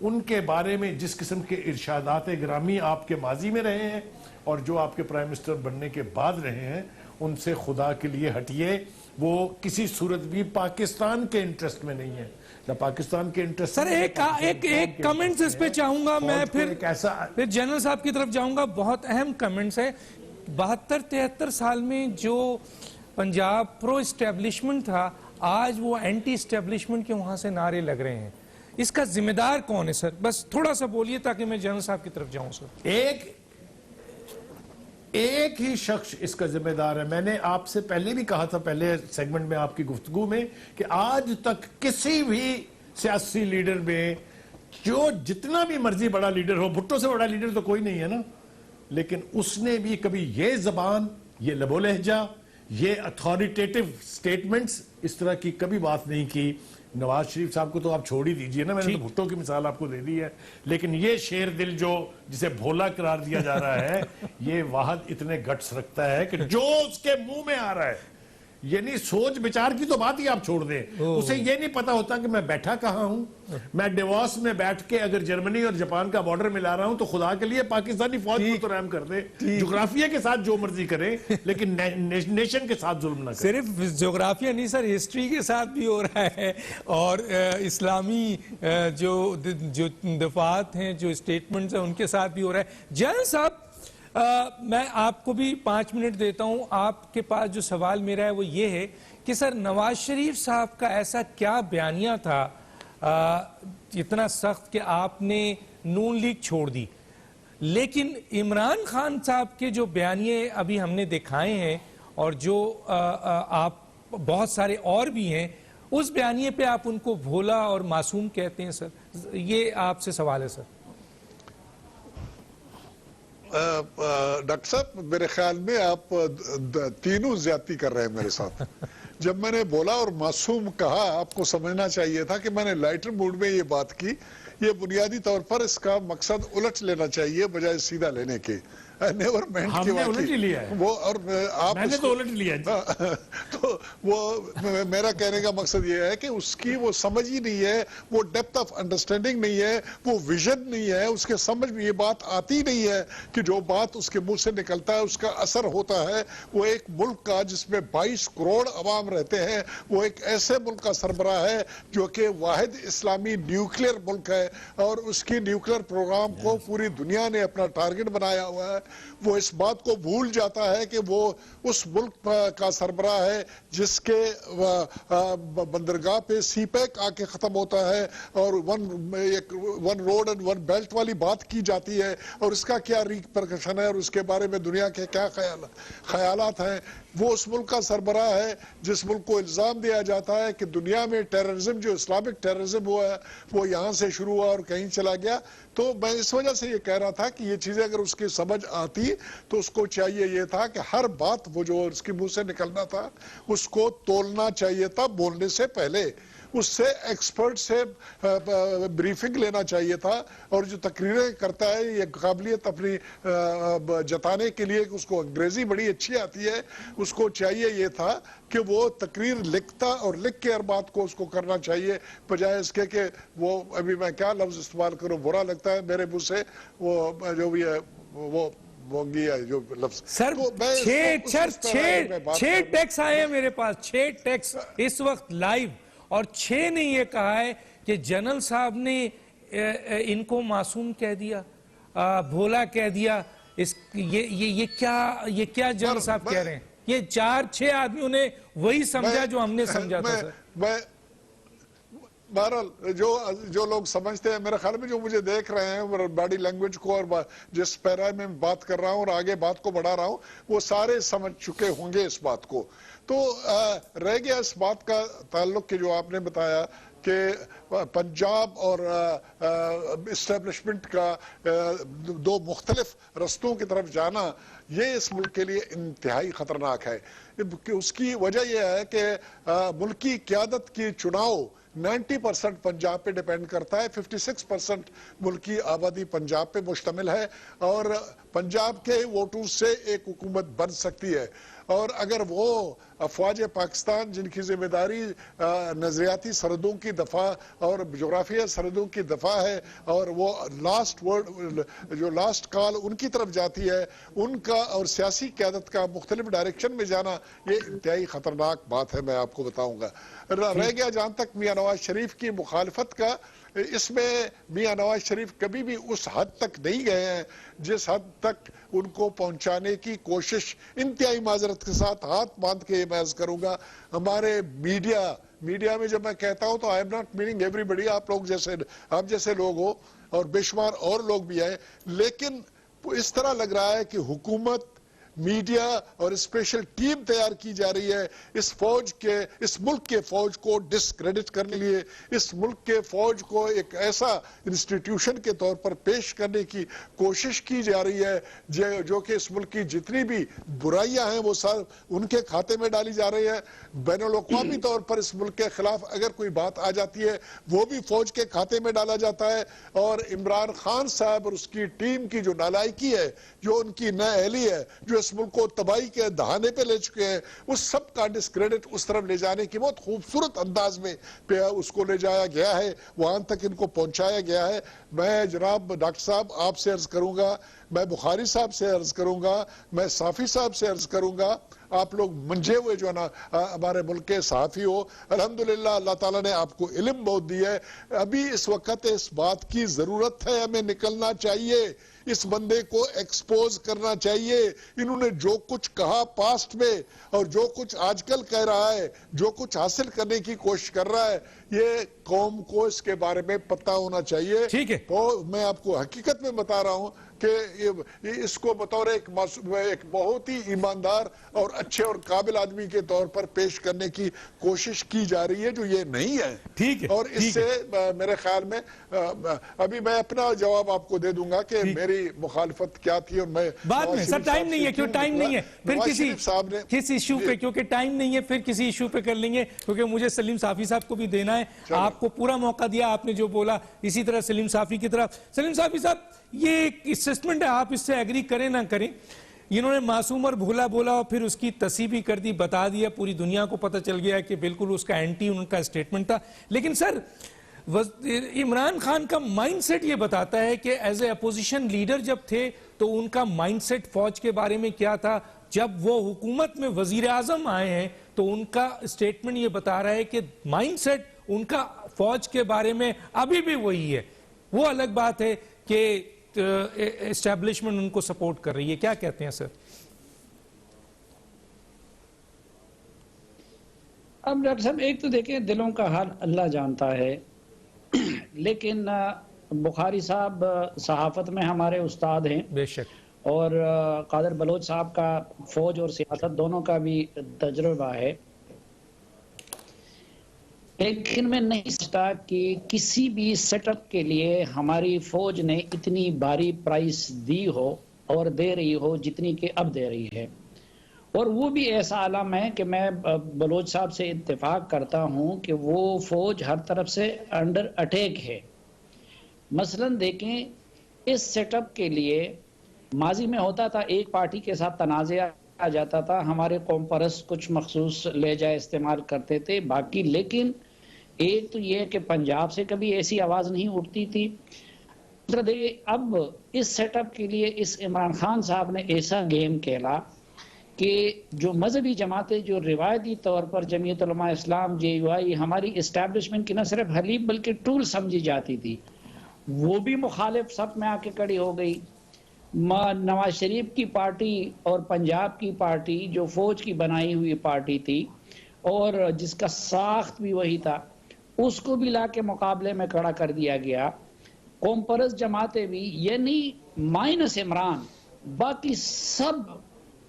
ان کے بارے میں جس قسم کے ارشادات گرامی آپ کے ماضی میں رہے ہیں اور جو آپ کے پرائم منسٹر بننے کے بعد رہے ہیں، ان سے خدا کے لیے ہٹیے. وہ کسی صورت بھی پاکستان کے انٹرسٹ میں نہیں ہے، نہ پاکستان کے انٹرسٹ. سر ایک کمنٹس اس پہ چاہوں گا، میں پھر جنرل صاحب کی طرف جاؤں گا. بہت اہم کمنٹس ہے. 72-73 سال میں جو پنجاب پرو اسٹیبلشمنٹ تھا، آج وہ اینٹی اسٹیبلشمنٹ کے وہاں سے نعرے لگ رہے ہیں. اس کا ذمہ دار کون ہے سر؟ بس تھوڑا سا بولیے تاکہ میں جنرل صاحب کی طرف جاؤں. سر ایک ہی شخص اس کا ذمہ دار ہے. میں نے آپ سے پہلے بھی کہا تھا، پہلے سیگمنٹ میں آپ کی گفتگو میں، کہ آج تک کسی بھی سیاسی لیڈر میں، جو جتنا بھی مرضی بڑا لیڈر ہو، بھٹو سے بڑا لیڈر تو کوئی نہیں ہے نا، لیکن اس نے بھی کبھی یہ زبان، یہ لب و لہجہ، یہ اتھارٹیٹیو سٹیٹمنٹس، اس طرح کی کبھی بات نہیں کی. نواز شریف صاحب کو تو آپ چھوڑ ہی دیجئے نا، میں نے تو بھٹو کی مثال آپ کو دے دی ہے. لیکن یہ شیر دل جو جسے بھولا قرار دیا جا رہا ہے، یہ واحد اتنے گٹس رکھتا ہے کہ جو اس کے منہ میں آ رہا ہے، یعنی سوچ بچار کی تو بات ہی آپ چھوڑ دیں، اسے یہ نہیں پتا ہوتا کہ میں بیٹھا کہاں ہوں. میں ڈیواس میں بیٹھ کے اگر جرمنی اور جاپان کا بارڈر ملا رہا ہوں تو خدا کے لیے پاکستانی فوج کو تو رحم کر دے. جغرافیہ کے ساتھ جو مرضی کرے، لیکن نیشن کے ساتھ ظلم نہ کرے. صرف جغرافیہ نہیں سر، ہسٹری کے ساتھ بھی ہو رہا ہے، اور اسلامی جو دفاعات ہیں، جو اسٹیٹمنٹس ہیں، ان کے ساتھ بھی ہو رہا ہے. جنرل صاحب، میں آپ کو بھی 5 منٹ دیتا ہوں. آپ کے پاس جو سوال میرا ہے وہ یہ ہے کہ سر، نواز شریف صاحب کا ایسا کیا بیانیہ تھا اتنا سخت کہ آپ نے نون لیگ چھوڑ دی؟ لیکن عمران خان صاحب کے جو بیانیے ابھی ہم نے دکھائے ہیں اور جو آپ بہت سارے اور بھی ہیں، اس بیانیے پہ آپ ان کو بھولا اور معصوم کہتے ہیں سر، یہ آپ سے سوال ہے سر۔ ڈاکٹر صاحب میرے خیال میں آپ تینوں زیادتی کر رہے ہیں میرے ساتھ۔ جب میں نے بولا اور معصوم کہا، آپ کو سمجھنا چاہیے تھا کہ میں نے لائٹر موڈ میں یہ بات کی۔ یہ بنیادی طور پر اس کا مقصد الٹ لینا چاہیے بجائے سیدھا لینے کے۔ نیور مینٹ ہم نے الٹ ہی لیا ہے، وہ اور آپ میں نے تو الٹ لیا ہے۔ تو وہ میرا کہنے کا مقصد یہ ہے کہ اس کی وہ سمجھ ہی نہیں ہے، وہ ڈیپتھ آف انڈرسٹینڈنگ نہیں ہے، وہ ویژن نہیں ہے، اس کے سمجھ میں یہ بات آتی نہیں ہے کہ جو بات اس کے منہ سے نکلتا ہے اس کا اثر ہوتا ہے۔ وہ ایک ملک کا جس میں 22 کروڑ عوام رہتے ہیں، وہ ایک ایسے ملک کا سربراہ ہے جو کہ واحد اسلامی نیوکلیئر ملک ہے، اور اس کی نیوکلیئر پروگرام کو پوری دنیا نے اپنا ٹارگٹ بنایا ہوا ہے۔ وہ اس بات کو بھول جاتا ہے کہ وہ اس ملک کا سربراہ ہے جس کے بندرگاہ پہ سی پیک آ کے ختم ہوتا ہے اور one road and one belt والی بات کی جاتی ہے، اور اس کا کیا ریپرکشن ہے اور اس کے بارے میں دنیا کے کیا خیالات ہیں۔ وہ اس ملک کا سربراہ ہے جس ملک کو الزام دیا جاتا ہے کہ دنیا میں ٹیررزم، جو اسلامک ٹیررزم ہوا ہے، وہ یہاں سے شروع ہوا اور کہیں چلا گیا۔ تو میں اس وجہ سے یہ کہہ رہا تھا کہ یہ چیزیں اگر اس کی سمجھ آتی تو اس کو چاہیے یہ تھا کہ ہر بات وہ جو اس کی منہ سے نکلنا تھا اس کو تولنا چاہیے تھا بولنے سے پہلے، اس سے ایکسپرٹ سے بریفنگ لینا چاہیے تھا، اور جو تقریریں کرتا ہے یہ قابلیت اپنی جتانے کے لیے کہ اس کو انگریزی بڑی اچھی آتی ہے، اس کو چاہیے یہ تھا کہ وہ تقریر لکھتا اور لکھ کے ہر بات کو اس کو کرنا چاہیے، بجائے اس کے کہ وہ ابھی میں کیا لفظ استعمال کروں، برا لگتا ہے میرے منہ سے وہ جو بھی ہے وہ بونگی ہے جو لفظ سر۔ 6 ٹیکس آئے ہیں میرے پاس، 6 ٹیکس اس وقت لائیو، اور 6 نے یہ کہا ہے کہ جنرل صاحب نے ان کو معصوم کہہ دیا، بھولا کہہ دیا۔ یہ کیا جنرل صاحب کہہ رہے ہیں؟ یہ 4-6 آدمیوں نے وہی سمجھا جو ہم نے سمجھا تھا سر۔ بہرحال جو لوگ سمجھتے ہیں، میرے خیال میں جو مجھے دیکھ رہے ہیں باڈی لینگویج کو اور جس پیرا میں بات کر رہا ہوں اور آگے بات کو بڑھا رہا ہوں، وہ سارے سمجھ چکے ہوں گے اس بات کو۔ تو رہ گیا اس بات کا تعلق کہ جو آپ نے بتایا کہ پنجاب اور اسٹیبلشمنٹ کا 2 مختلف رستوں کی طرف جانا، یہ اس ملک کے لیے انتہائی خطرناک ہے۔ اس کی وجہ یہ ہے کہ ملکی قیادت کی چناؤ 90% پنجاب پہ ڈیپینڈ کرتا ہے، 56% ملکی آبادی پنجاب پہ مشتمل ہے، اور پنجاب کے ووٹوں سے ایک حکومت بن سکتی ہے۔ اور اگر وہ افواج پاکستان جن کی ذمہ داری نظریاتی سرحدوں کی دفاع اور جغرافیہ سرحدوں کی دفاع ہے، اور وہ لاسٹ کال ان کی طرف جاتی ہے، ان کا اور سیاسی قیادت کا مختلف ڈائریکشن میں جانا، یہ انتہائی خطرناک بات ہے، میں آپ کو بتاؤں گا۔ رہ گیا جہاں تک میاں نواز شریف کی مخالفت کا، اس میں میاں نواز شریف کبھی بھی اس حد تک نہیں گئے ہیں جس حد تک ان کو پہنچانے کی کوشش، انتہائی معذرت کے ساتھ ہاتھ باندھ کے میں عرض کروں گا، ہمارے میڈیا میں جب میں کہتا ہوں تو I am not meaning everybody, آپ جیسے لوگ ہو اور بے شمار اور لوگ بھی آئے، لیکن اس طرح لگ رہا ہے کہ حکومت، میڈیا اور اسپیشل ٹیم تیار کی جا رہی ہے اس ملک کے فوج کو ڈسکریڈٹ کرنے کے لیے، اس ملک کے فوج کو ایک ایسا انسٹیٹیوشن کے طور پر پیش کرنے کی کوشش کی جا رہی ہے جو کہ اس ملک کی جتنی بھی برائیاں ہیں وہ سب ان کے کھاتے میں ڈالی جا رہی ہے۔ بین الاقوامی طور پر اس ملک کے خلاف اگر کوئی بات آ جاتی ہے وہ بھی فوج کے کھاتے میں ڈالا جاتا ہے، اور عمران خان صاحب اور اس کی ٹیم کی جو نالائکی ہے، جو ان کی نااہلی ہے، جو اس ملک کو تباہی کے دہانے پہ لے چکے ہیں، اس سب کا ڈسکریڈٹ اس طرف لے جانے کی بہت خوبصورت انداز میں اس کو لے جایا گیا ہے، وہاں تک ان کو پہنچایا گیا ہے۔ میں جناب ڈاکٹر صاحب آپ سے عرض کروں گا، میں بخاری صاحب سے عرض کروں گا، میں صافی صاحب سے عرض کروں گا، آپ لوگ منجے ہوئے جو ہے نا ہمارے ملک کے صحافی ہو، الحمدللہ اللہ تعالیٰ نے آپ کو علم بہت دی ہے، ابھی اس وقت اس بات کی ضرورت ہے، ہمیں نکلنا چاہیے، اس بندے کو ایکسپوز کرنا چاہیے۔ انہوں نے جو کچھ کہا پاسٹ میں اور جو کچھ آج کل کہہ رہا ہے، جو کچھ حاصل کرنے کی کوشش کر رہا ہے، یہ قوم کو اس کے بارے میں پتہ ہونا چاہیے. ٹھیک ہے. میں آپ کو حقیقت میں بتا رہا ہوں کہ اس کو بطور ایک بہت ہی ایماندار اور اچھے اور قابل آدمی کے طور پر پیش کرنے کی کوشش کی جا رہی ہے جو یہ نہیں ہے. ٹھیک ہے. اور اس سے میرے خیال میں ابھی میں اپنا جواب آپ کو دے دوں گا کہ میری مخالفت کیا تھی اور میں بعد میں. سر ٹائم نہیں ہے. کیوں ٹائم نہیں ہے؟ پھر کسی ایشو پہ, کیونکہ ٹائم نہیں ہے, پھر کسی ایشو پہ کر لیں گے, کیونکہ مجھے سلیم صافی صاحب کو بھی دینا ہے. آپ کو پورا موقع دیا, آپ نے جو بولا اسی طرح سلیم صافی کی طرف. سلیم صافی صاحب, یہ ایک اسسمنٹ ہے, آپ اس سے ایگری کریں نہ کریں, انہوں نے معصوم اور بھولا بولا اور پھر اس کی تصحیح بھی کر دی, بتا دیا, پوری دنیا کو پتہ چل گیا کہ بالکل اس کا اینٹی ان کا اسٹیٹمنٹ تھا. لیکن سر عمران خان کا مائنڈ سیٹ یہ بتاتا ہے کہ ایز اے اپوزیشن لیڈر جب تھے تو ان کا مائنڈ سیٹ فوج کے بارے میں کیا تھا. جب وہ حکومت میں وزیر اعظم آئے ہیں تو ان کا اسٹیٹمنٹ یہ بتا رہا ہے کہ مائنڈ سیٹ ان کا فوج کے بارے میں ابھی بھی وہی ہے. وہ الگ بات ہے کہ اسٹیبلشمنٹ ان کو سپورٹ کر رہی ہے. کیا کہتے ہیں سر؟ اب ڈاکٹر صاحب, ایک تو دیکھیں دلوں کا حال اللہ جانتا ہے, لیکن بخاری صاحب صحافت میں ہمارے استاد ہیں, بے شک, اور قادر بلوچ صاحب کا فوج اور سیاست دونوں کا بھی تجربہ ہے. لیکن میں نہیں سمجھتا کہ کسی بھی سیٹ اپ کے لیے ہماری فوج نے اتنی بھاری پرائس دی ہو اور دے رہی ہو جتنی کہ اب دے رہی ہے. اور وہ بھی ایسا عالم ہے کہ میں بلوچ صاحب سے اتفاق کرتا ہوں کہ وہ فوج ہر طرف سے انڈر اٹیک ہے. مثلا دیکھیں, اس سیٹ اپ کے لیے ماضی میں ہوتا تھا ایک پارٹی کے ساتھ تنازع آ جاتا تھا, ہمارے قوم پرست کچھ مخصوص لہجہ استعمال کرتے تھے باقی. لیکن ایک تو یہ کہ پنجاب سے کبھی ایسی آواز نہیں اٹھتی تھی. اب اس سیٹ اپ کے لیے اس عمران خان صاحب نے ایسا گیم کھیلا کہ جو مذہبی جماعتیں جو روایتی طور پر جمعیت علماء اسلام, JUI ہماری اسٹیبلشمنٹ کی نہ صرف حلیف بلکہ ٹول سمجھی جاتی تھی, وہ بھی مخالف صف میں آ کے کڑی ہو گئی. نواز شریف کی پارٹی اور پنجاب کی پارٹی جو فوج کی بنائی ہوئی پارٹی تھی اور جس کا ساخت بھی وہی تھا, اس کو بھی لا کے مقابلے میں کھڑا کر دیا گیا. قوم پرست جماعتیں بھی, یعنی مائنس عمران, باقی سب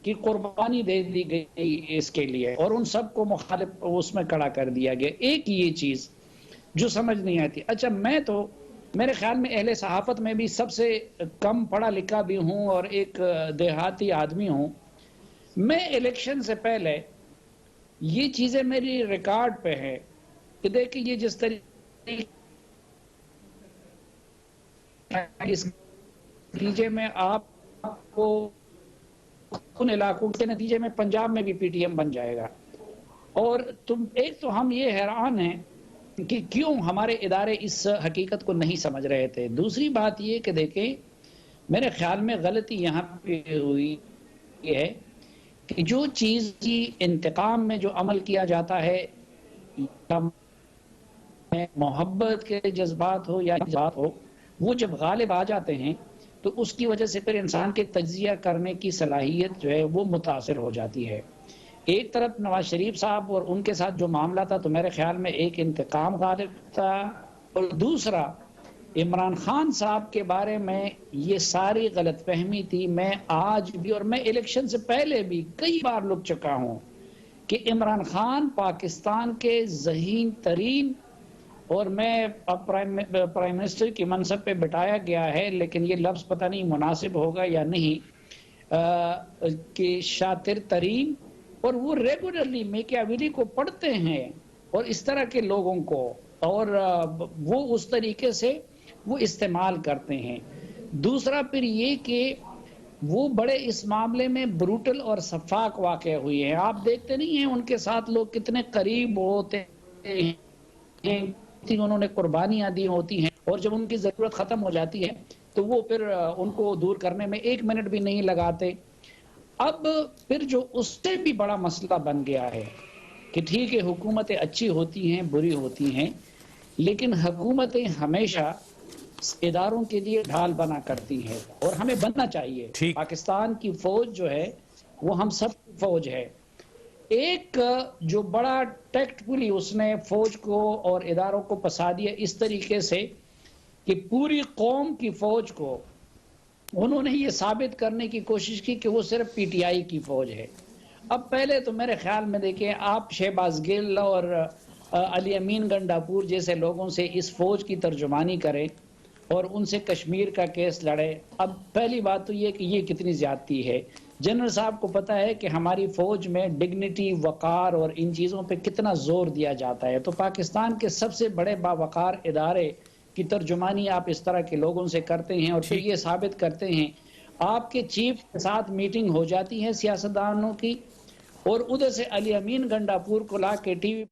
کی قربانی دے دی گئی اس کے لیے اور ان سب کو مخالف اس میں کھڑا کر دیا گیا. ایک یہ چیز جو سمجھ نہیں آتی. اچھا, میں تو میرے خیال میں اہل صحافت میں بھی سب سے کم پڑھا لکھا بھی ہوں اور ایک دیہاتی آدمی ہوں. میں الیکشن سے پہلے یہ چیزیں میری ریکارڈ پہ ہیں کہ دیکھیں یہ جس طریقے اس نتیجے میں آپ کو ان علاقوں کے نتیجے میں پنجاب میں بھی PTM بن جائے گا. اور ایک تو ہم یہ حیران ہیں کہ کیوں ہمارے ادارے اس حقیقت کو نہیں سمجھ رہے تھے. دوسری بات یہ کہ دیکھیں میرے خیال میں غلطی یہاں پہ ہوئی یہ ہے کہ جو چیز کی انتقام میں جو عمل کیا جاتا ہے, محبت کے جذبات ہو یا جذبات ہو, وہ جب غالب آ جاتے ہیں تو اس کی وجہ سے پھر انسان کے تجزیہ کرنے کی صلاحیت جو ہے وہ متاثر ہو جاتی ہے. ایک طرف نواز شریف صاحب اور ان کے ساتھ جو معاملہ تھا تو میرے خیال میں ایک انتقام غالب تھا, اور دوسرا عمران خان صاحب کے بارے میں یہ ساری غلط فہمی تھی. میں آج بھی اور میں الیکشن سے پہلے بھی کئی بار لکھ چکا ہوں کہ عمران خان پاکستان کے ذہین ترین, اور میں اب پرائم منسٹر کی منصب پہ بٹھایا گیا ہے لیکن یہ لفظ پتہ نہیں مناسب ہوگا یا نہیں, کہ شاطر ترین, اور وہ ریگولرلی میکیاویلی کو پڑھتے ہیں اور اس طرح کے لوگوں کو, اور وہ اس طریقے سے وہ استعمال کرتے ہیں. دوسرا پھر یہ کہ وہ بڑے اس معاملے میں بروٹل اور شفاق واقع ہوئے ہیں. آپ دیکھتے نہیں ہیں ان کے ساتھ لوگ کتنے قریب ہوتے ہیں, انہوں نے قربانیاں دی ہوتی ہیں, اور جب ان کی ضرورت ختم ہو جاتی ہے تو وہ پھر ان کو دور کرنے میں 1 منٹ بھی نہیں لگاتے. اب پھر جو اس سے بھی بڑا مسئلہ بن گیا ہے کہ ٹھیک ہے حکومتیں اچھی ہوتی ہیں, بری ہوتی ہیں, لیکن حکومتیں ہمیشہ اداروں کے لیے ڈھال بنا کرتی ہیں اور ہمیں بننا چاہیے. پاکستان کی فوج جو ہے وہ ہم سب کی فوج ہے. ایک جو بڑا ٹیکٹفلی اس نے فوج کو اور اداروں کو پھنسا دیا اس طریقے سے کہ پوری قوم کی فوج کو انہوں نے یہ ثابت کرنے کی کوشش کی کہ وہ صرف پی ٹی آئی کی فوج ہے. اب پہلے تو میرے خیال میں دیکھیں آپ شہباز گل اور علی امین گنڈاپور جیسے لوگوں سے اس فوج کی ترجمانی کریں اور ان سے کشمیر کا کیس لڑے. اب پہلی بات تو یہ کہ یہ کتنی زیادتی ہے. جنرل صاحب کو پتا ہے کہ ہماری فوج میں ڈگنیٹی، وقار اور ان چیزوں پہ کتنا زور دیا جاتا ہے، تو پاکستان کے سب سے بڑے باوقار ادارے کی ترجمانی آپ اس طرح کے لوگوں سے کرتے ہیں اور پھر یہ ثابت کرتے ہیں. آپ کے چیف کے ساتھ میٹنگ ہو جاتی ہے سیاستدانوں کی اور ادھر سے علی امین گنڈاپور کو لا کے ٹی وی